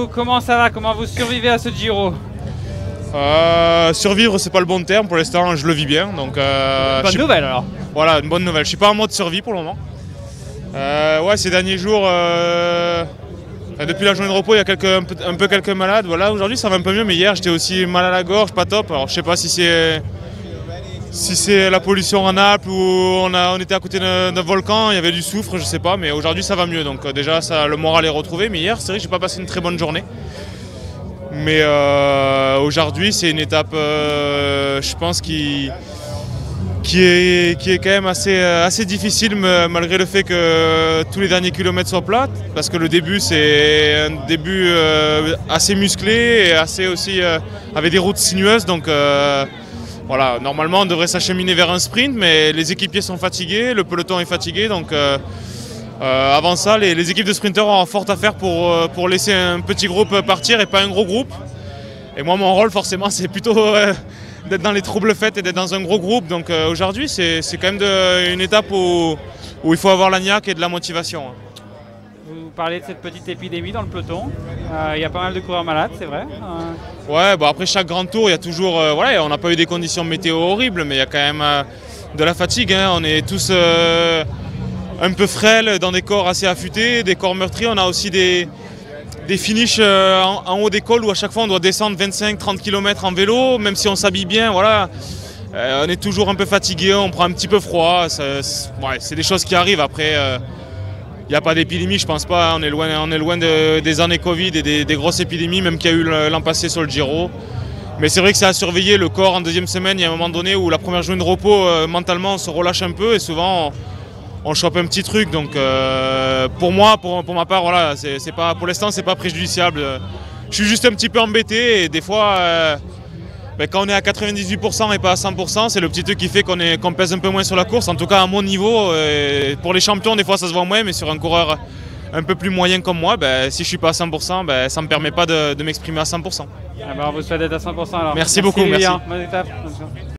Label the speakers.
Speaker 1: Comment ça va? Comment vous survivez à ce Giro?
Speaker 2: Survivre, c'est pas le bon terme pour l'instant, je le vis bien. Donc,
Speaker 1: bonne nouvelle alors.
Speaker 2: Voilà, une bonne nouvelle. Je suis pas en mode survie pour le moment. Ouais, ces derniers jours, depuis la journée de repos, il y a un peu quelques malades. Voilà, aujourd'hui ça va un peu mieux, mais hier j'étais aussi mal à la gorge, pas top. Alors je sais pas si c'est la pollution en Alpes ou on était à côté d'un volcan, il y avait du soufre, je sais pas, mais aujourd'hui ça va mieux. Donc déjà le moral est retrouvé, mais hier c'est vrai que j'ai pas passé une très bonne journée. Mais aujourd'hui c'est une étape, je pense, qui est quand même assez difficile malgré le fait que tous les derniers kilomètres soient plats, parce que le début c'est un début assez musclé et assez aussi avec des routes sinueuses, donc voilà, normalement on devrait s'acheminer vers un sprint, mais les équipiers sont fatigués, le peloton est fatigué, donc avant ça les équipes de sprinteurs ont fort à faire pour laisser un petit groupe partir et pas un gros groupe. Et moi mon rôle forcément c'est plutôt d'être dans les troubles fêtes et d'être dans un gros groupe. Donc aujourd'hui c'est quand même une étape où il faut avoir la niaque et de la motivation.
Speaker 1: Vous parlez de cette petite épidémie dans le peloton. Il y a pas mal de coureurs malades, c'est vrai.
Speaker 2: Ouais, bon après chaque grand tour il y a toujours, voilà, on n'a pas eu des conditions météo horribles, mais il y a quand même de la fatigue, hein. On est tous un peu frêles, dans des corps assez affûtés, des corps meurtris. On a aussi des finishes en haut des cols où à chaque fois on doit descendre 25-30 km en vélo, même si on s'habille bien, voilà. On est toujours un peu fatigué, on prend un petit peu froid, c'est des choses qui arrivent. Après, il n'y a pas d'épidémie, je pense pas, on est loin des années Covid et des grosses épidémies, même qu'il y a eu l'an passé sur le Giro. Mais c'est vrai que c'est à surveiller, le corps en deuxième semaine, il y a un moment donné où la première journée de repos, mentalement on se relâche un peu et souvent on chope un petit truc. Donc pour moi, pour ma part, voilà, c'est pas, pour l'instant c'est pas préjudiciable. Je suis juste un petit peu embêté et des fois quand on est à 98% et pas à 100%, c'est le petit truc qui fait qu'on pèse un peu moins sur la course. En tout cas à mon niveau, pour les champions des fois ça se voit moins, mais sur un coureur un peu plus moyen comme moi, si je suis pas à 100%, ça me permet pas de m'exprimer à 100%.
Speaker 1: On vous souhaite d'être à 100% alors.
Speaker 2: Merci beaucoup, merci.
Speaker 1: Bonne étape.